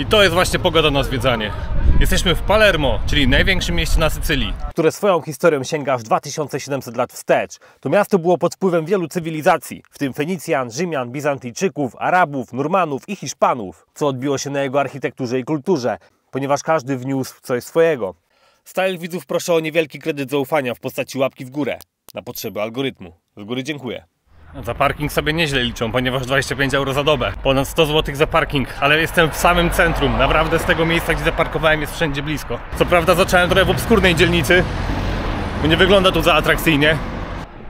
I to jest właśnie pogoda na zwiedzanie. Jesteśmy w Palermo, czyli największym mieście na Sycylii, które swoją historią sięga aż 2700 lat wstecz. To miasto było pod wpływem wielu cywilizacji, w tym Fenicjan, Rzymian, Bizantyjczyków, Arabów, Normanów i Hiszpanów, co odbiło się na jego architekturze i kulturze, ponieważ każdy wniósł coś swojego. Stałych widzów proszę o niewielki kredyt zaufania w postaci łapki w górę na potrzeby algorytmu. Z góry dziękuję. Za parking sobie nieźle liczą, ponieważ 25 euro za dobę. Ponad 100 zł za parking, ale jestem w samym centrum. Naprawdę z tego miejsca, gdzie zaparkowałem, jest wszędzie blisko. Co prawda zacząłem trochę w obskurnej dzielnicy, bo nie wygląda tu za atrakcyjnie.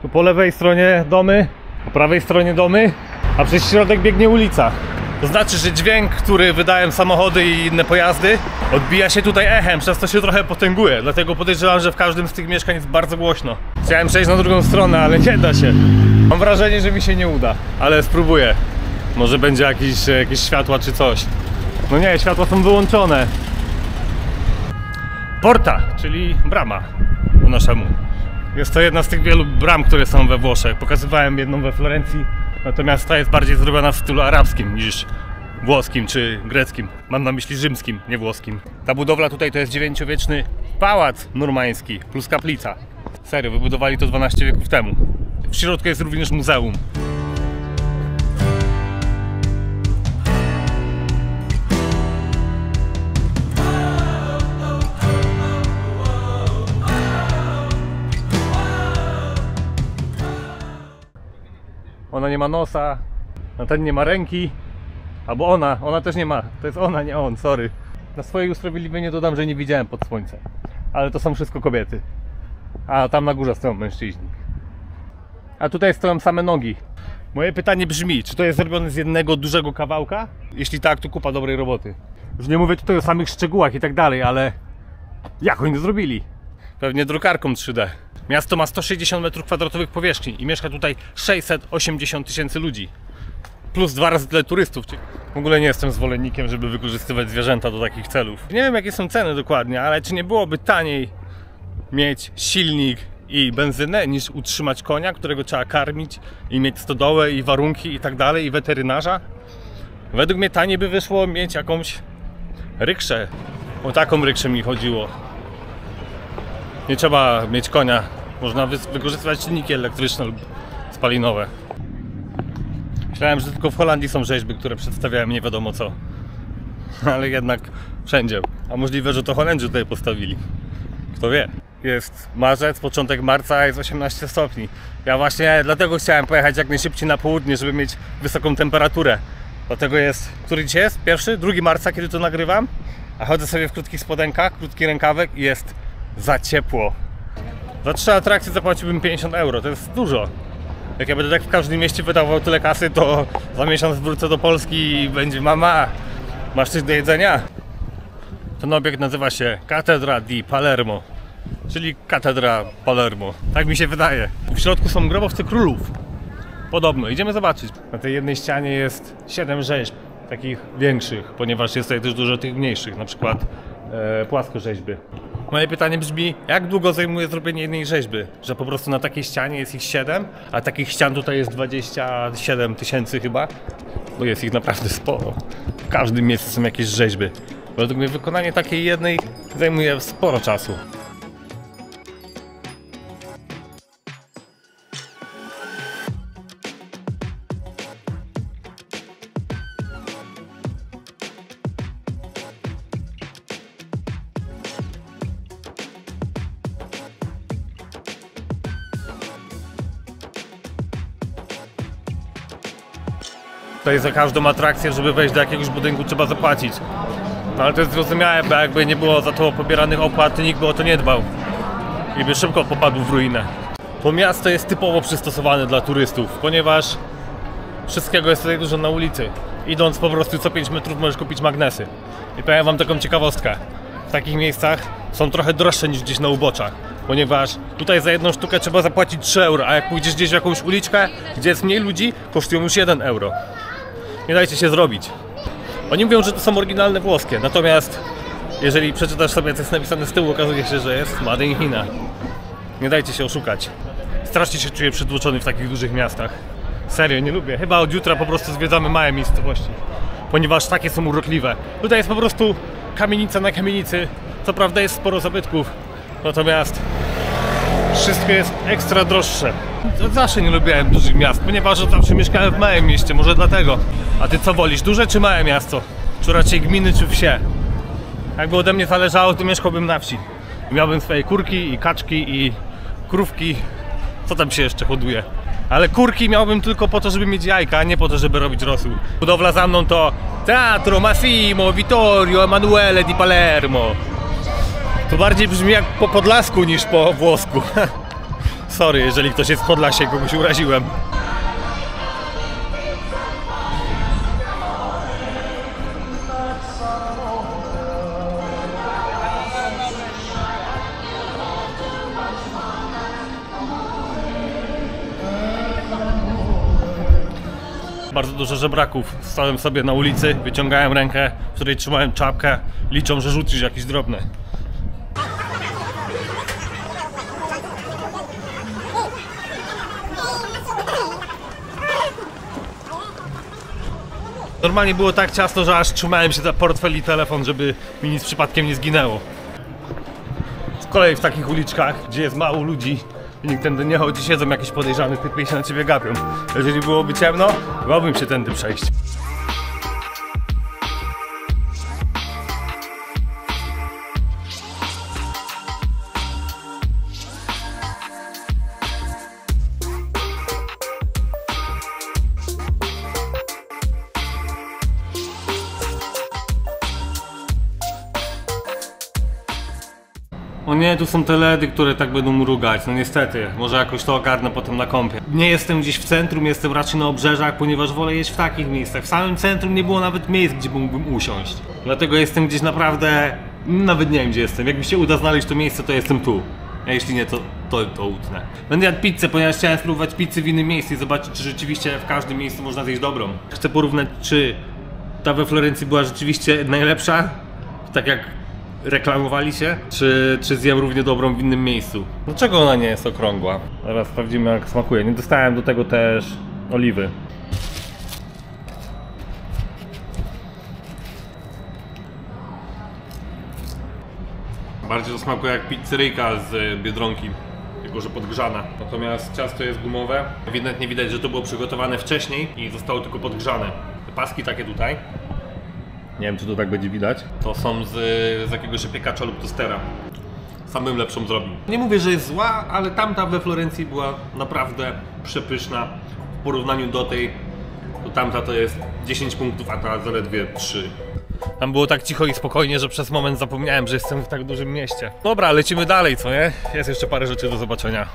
Tu po lewej stronie domy, po prawej stronie domy, a przez środek biegnie ulica. To znaczy, że dźwięk, który wydają samochody i inne pojazdy, odbija się tutaj echem, przez to się trochę potęguje. Dlatego podejrzewam, że w każdym z tych mieszkań jest bardzo głośno. Chciałem przejść na drugą stronę, ale nie da się. Mam wrażenie, że mi się nie uda, ale spróbuję. Może będzie jakieś światła czy coś. No nie, światła są wyłączone. Porta, czyli brama po naszemu. Jest to jedna z tych wielu bram, które są we Włoszech. Pokazywałem jedną we Florencji, natomiast ta jest bardziej zrobiona w stylu arabskim niż włoskim czy greckim. Mam na myśli rzymskim, nie włoskim. Ta budowla tutaj to jest dziewięciowieczny pałac normański plus kaplica. Serio, wybudowali to 12 wieków temu. W środku jest również muzeum. Ona nie ma nosa, a ten nie ma ręki. Albo ona też nie ma. To jest ona, nie on, sorry. Na swoje usprawiedliwienie dodam, że nie widziałem pod słońcem. Ale to są wszystko kobiety. A tam na górze stoją mężczyźni. A tutaj stoją same nogi. Moje pytanie brzmi, czy to jest zrobione z jednego dużego kawałka? Jeśli tak, to kupa dobrej roboty. Już nie mówię tutaj o samych szczegółach i tak dalej, ale jak oni to zrobili? Pewnie drukarką 3D. Miasto ma 160 m² powierzchni i mieszka tutaj 680 000 ludzi. Plus 2 razy tyle turystów. W ogóle nie jestem zwolennikiem, żeby wykorzystywać zwierzęta do takich celów. Nie wiem, jakie są ceny dokładnie, ale czy nie byłoby taniej mieć silnik i benzynę niż utrzymać konia, którego trzeba karmić i mieć stodołę i warunki i tak dalej, i weterynarza? Według mnie taniej by wyszło mieć jakąś rykszę. O taką rykszę mi chodziło. Nie trzeba mieć konia. Można wykorzystywać silniki elektryczne lub spalinowe. Myślałem, że tylko w Holandii są rzeźby, które przedstawiają nie wiadomo co. Ale jednak wszędzie. A możliwe, że to Holendrzy tutaj postawili. Kto wie. Jest marzec, początek marca, jest 18 stopni. Ja właśnie dlatego chciałem pojechać jak najszybciej na południe, żeby mieć wysoką temperaturę. Dlatego jest, który dzisiaj jest? 1? 2 marca, kiedy to nagrywam? A chodzę sobie w krótkich spodenkach, krótki rękawek i jest za ciepło. Za 3 atrakcje zapłaciłbym 50 euro, to jest dużo. Jak ja będę tak w każdym mieście wydawał tyle kasy, to za miesiąc wrócę do Polski i będzie mama, masz coś do jedzenia? Ten obiekt nazywa się Cattedra di Palermo, czyli Katedra Palermo. Tak mi się wydaje. W środku są grobowce królów. Podobno, idziemy zobaczyć. Na tej jednej ścianie jest 7 rzeźb, takich większych, ponieważ jest tutaj też dużo tych mniejszych, na przykład płaskorzeźby. Moje pytanie brzmi, jak długo zajmuje zrobienie jednej rzeźby? Że po prostu na takiej ścianie jest ich 7, a takich ścian tutaj jest 27 000 chyba? Bo jest ich naprawdę sporo. W każdym miejscu są jakieś rzeźby. Według mnie wykonanie takiej jednej zajmuje sporo czasu. Tutaj za każdą atrakcję, żeby wejść do jakiegoś budynku, trzeba zapłacić. No ale to jest zrozumiałe, bo jakby nie było za to pobieranych opłat, nikt by o to nie dbał. I by szybko popadł w ruinę. To miasto jest typowo przystosowane dla turystów, ponieważ wszystkiego jest tutaj dużo na ulicy. Idąc po prostu co 5 metrów możesz kupić magnesy. I powiem wam taką ciekawostkę. W takich miejscach są trochę droższe niż gdzieś na uboczach. Ponieważ tutaj za jedną sztukę trzeba zapłacić 3 euro, a jak pójdziesz gdzieś w jakąś uliczkę, gdzie jest mniej ludzi, kosztują już 1 euro. Nie dajcie się zrobić. Oni mówią, że to są oryginalne włoskie, natomiast jeżeli przeczytasz sobie, co jest napisane z tyłu, okazuje się, że jest Made in China. Nie dajcie się oszukać. Strasznie się czuję przytłoczony w takich dużych miastach. Serio, nie lubię. Chyba od jutra po prostu zwiedzamy małe miejscowości. ponieważ takie są urokliwe. Tutaj jest po prostu kamienica na kamienicy. Co prawda jest sporo zabytków, natomiast wszystko jest ekstra droższe. Zawsze nie lubiłem dużych miast, ponieważ zawsze mieszkałem w małym mieście, może dlatego. A ty co wolisz, duże czy małe miasto? Czy raczej gminy czy wsie? Jakby ode mnie zależało, to mieszkałbym na wsi. Miałbym swoje kurki i kaczki i krówki. Co tam się jeszcze hoduje? Ale kurki miałbym tylko po to, żeby mieć jajka, a nie po to, żeby robić rosół. Budowla za mną to Teatro Massimo Vittorio Emanuele di Palermo. To bardziej brzmi jak po podlasku niż po włosku. Sorry, jeżeli ktoś jest z Podlasia i kogoś uraziłem. Bardzo dużo żebraków. Stałem sobie na ulicy, wyciągałem rękę, w której trzymałem czapkę, liczą, że rzucisz jakieś drobne. Normalnie było tak ciasno, że aż trzymałem się za portfel i telefon, żeby mi nic przypadkiem nie zginęło. Z kolei w takich uliczkach, gdzie jest mało ludzi i nikt tędy nie chodzi, siedzą jakieś podejrzane typy i się na ciebie gapią. Jeżeli byłoby ciemno, bałbym się tędy przejść. O nie, tu są te LEDy, które tak będą mrugać, no niestety, może jakoś to ogarnę potem na kompie. Nie jestem gdzieś w centrum, jestem raczej na obrzeżach, ponieważ wolę jeść w takich miejscach. W samym centrum nie było nawet miejsc, gdzie mógłbym usiąść. Dlatego jestem gdzieś naprawdę, nawet nie wiem gdzie jestem. Jak mi się uda znaleźć to miejsce, to jestem tu. A jeśli nie, to utnę. Będę jadł pizzę, ponieważ chciałem spróbować pizzy w innym miejscu i zobaczyć, czy rzeczywiście w każdym miejscu można zjeść dobrą. Chcę porównać, czy ta we Florencji była rzeczywiście najlepsza, tak jak reklamowali się, czy zjem równie dobrą w innym miejscu. Dlaczego ona nie jest okrągła? Zaraz sprawdzimy, jak smakuje. Nie dostałem do tego też oliwy. Bardziej to smakuje jak pizzeryjka z Biedronki, tylko że podgrzana. Natomiast ciasto jest gumowe. Ewidentnie widać, że to było przygotowane wcześniej i zostało tylko podgrzane. Te paski takie tutaj, nie wiem, czy to tak będzie widać, to są z jakiegoś piekacza lub tostera. Sam bym lepszą zrobił. Nie mówię, że jest zła, ale tamta we Florencji była naprawdę przepyszna. W porównaniu do tej, to tamta to jest 10 punktów, a ta zaledwie 3. Tam było tak cicho i spokojnie, że przez moment zapomniałem, że jestem w tak dużym mieście. Dobra, lecimy dalej, co nie? Jest jeszcze parę rzeczy do zobaczenia.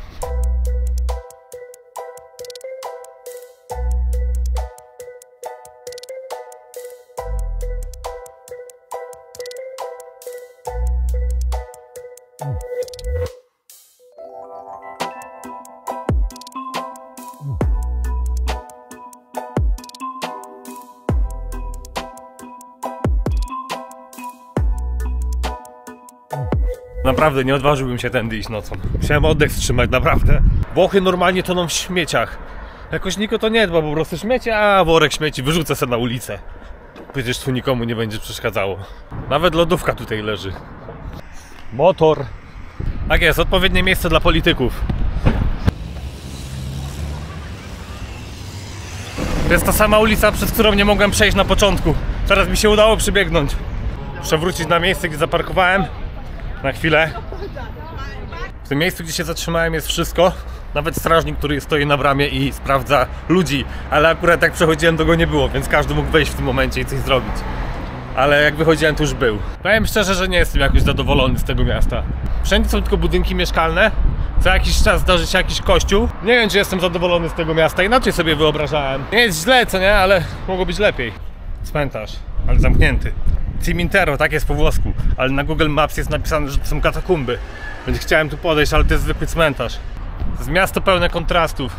Naprawdę nie odważyłbym się tędy iść nocą. Musiałem oddech wstrzymać, naprawdę. Włochy normalnie toną w śmieciach. Jakoś nikt o to nie dba, po prostu śmiecie, a worek śmieci wyrzucę sobie na ulicę. Przecież tu nikomu nie będzie przeszkadzało. Nawet lodówka tutaj leży. Motor. Tak jest, odpowiednie miejsce dla polityków. To jest ta sama ulica, przez którą nie mogłem przejść na początku. Teraz mi się udało przybiegnąć. Muszę wrócić na miejsce, gdzie zaparkowałem. Na chwilę. W tym miejscu, gdzie się zatrzymałem, jest wszystko. Nawet strażnik, który stoi na bramie i sprawdza ludzi. Ale akurat jak przechodziłem, to go nie było, więc każdy mógł wejść w tym momencie i coś zrobić. Ale jak wychodziłem, to już był. Powiem szczerze, że nie jestem jakoś zadowolony z tego miasta. Wszędzie są tylko budynki mieszkalne. Co jakiś czas zdarzy się jakiś kościół. Nie wiem, czy jestem zadowolony z tego miasta. Inaczej sobie wyobrażałem. Nie jest źle, co nie? Ale mogło być lepiej. Cmentarz, ale zamknięty. Cimitero, tak jest po włosku, ale na Google Maps jest napisane, że to są katakumby. Więc chciałem tu podejść, ale to jest zwykły cmentarz. To jest miasto pełne kontrastów,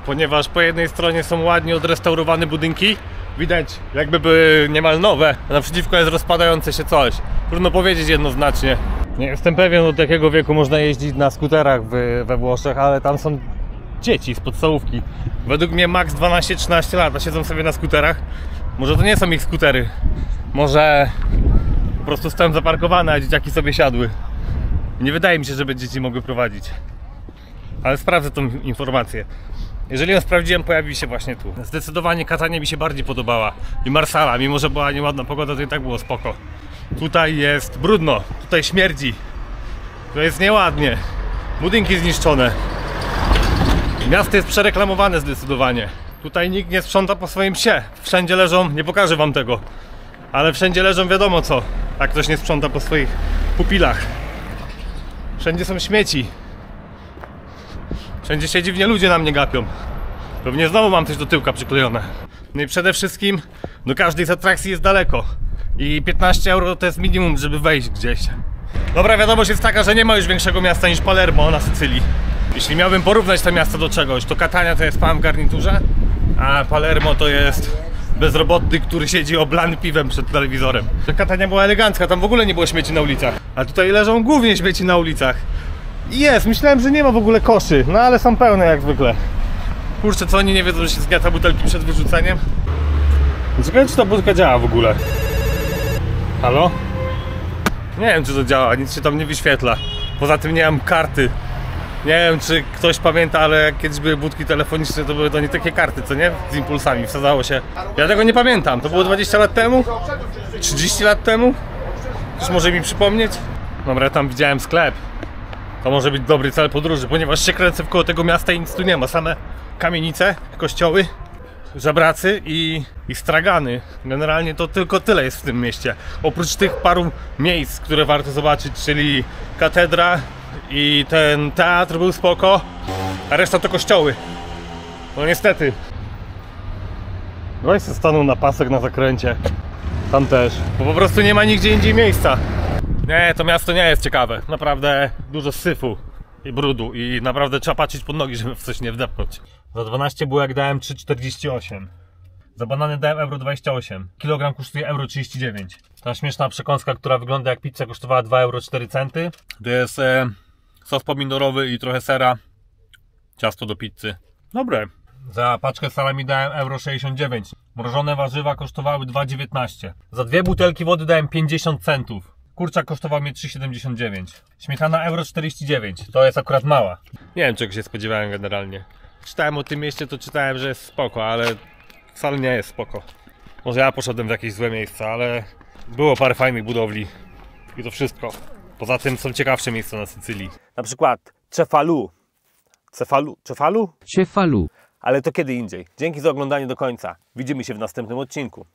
ponieważ po jednej stronie są ładnie odrestaurowane budynki, widać jakby były niemal nowe, a naprzeciwko jest rozpadające się coś. Trudno powiedzieć jednoznacznie. Nie jestem pewien, od jakiego wieku można jeździć na skuterach we Włoszech, ale tam są dzieci z podstawówki. Według mnie max 12-13 lat, a siedzą sobie na skuterach. Może to nie są ich skutery. Może po prostu stoją zaparkowane, a dzieciaki sobie siadły. Nie wydaje mi się, żeby dzieci mogły prowadzić. Ale sprawdzę tą informację. Jeżeli ją sprawdziłem, pojawi się właśnie tu. Zdecydowanie Catania mi się bardziej podobała. I Marsala, mimo że była nieładna pogoda, to i tak było spoko. Tutaj jest brudno, tutaj śmierdzi. Tu jest nieładnie. Budynki zniszczone. Miasto jest przereklamowane zdecydowanie. Tutaj nikt nie sprząta po swoim psie. Wszędzie leżą, nie pokażę wam tego, ale wszędzie leżą wiadomo co, jak ktoś nie sprząta po swoich pupilach. Wszędzie są śmieci. Wszędzie się dziwnie ludzie na mnie gapią. Pewnie znowu mam coś do tyłka przyklejone. No i przede wszystkim do każdej z atrakcji jest daleko. I 15 euro to jest minimum, żeby wejść gdzieś. Dobra, wiadomość jest taka, że nie ma już większego miasta niż Palermo na Sycylii. Jeśli miałbym porównać to miasto do czegoś, to Catania to jest pan w garniturze, a Palermo to jest bezrobotny, który siedzi oblany piwem przed telewizorem. Catania była elegancka, tam w ogóle nie było śmieci na ulicach. A tutaj leżą głównie śmieci na ulicach. Jest, myślałem, że nie ma w ogóle koszy, no ale są pełne jak zwykle. Kurczę, co oni nie wiedzą, że się zgniata butelki przed wyrzuceniem? Ciekawe, czy ta budka działa w ogóle. Halo? Nie wiem, czy to działa, nic się tam nie wyświetla. Poza tym nie mam karty. Nie wiem, czy ktoś pamięta, ale jak kiedyś były budki telefoniczne, to były to nie takie karty, co nie? Z impulsami, wsadzało się. Ja tego nie pamiętam, to było 20 lat temu? 30 lat temu? Ktoś może mi przypomnieć? Dobra, ja tam widziałem sklep. To może być dobry cel podróży, ponieważ się kręcę wkoło tego miasta i nic tu nie ma. Same kamienice, kościoły, żebracy i stragany. Generalnie to tylko tyle jest w tym mieście. Oprócz tych paru miejsc, które warto zobaczyć, czyli katedra i ten teatr był spoko, a reszta to kościoły. No niestety. Gość się stanął na pasek na zakręcie. Tam też. Bo po prostu nie ma nigdzie indziej miejsca. Nie, to miasto nie jest ciekawe. Naprawdę dużo syfu i brudu i naprawdę trzeba patrzeć pod nogi, żeby w coś nie wdepnąć. Za 12 bułek dałem 3,48. Za banany dałem euro 28. Kilogram kosztuje euro 39. Ta śmieszna przekąska, która wygląda jak pizza, kosztowała 2,04 euro. To jest sos pomidorowy i trochę sera. Ciasto do pizzy. Dobre. Za paczkę salami dałem euro 69. Mrożone warzywa kosztowały 2,19. Za dwie butelki wody dałem 50 centów. Kurczak kosztował mnie 3,79. Śmietana euro 49. To jest akurat mała. Nie wiem, czego się spodziewałem generalnie. Czytałem o tym mieście, to czytałem, że jest spoko, ale wcale nie jest spoko. Może ja poszedłem w jakieś złe miejsca, ale było parę fajnych budowli. I to wszystko. Poza tym są ciekawsze miejsca na Sycylii. Na przykład Cefalu. Cefalu? Cefalu. Ale to kiedy indziej. Dzięki za oglądanie do końca. Widzimy się w następnym odcinku.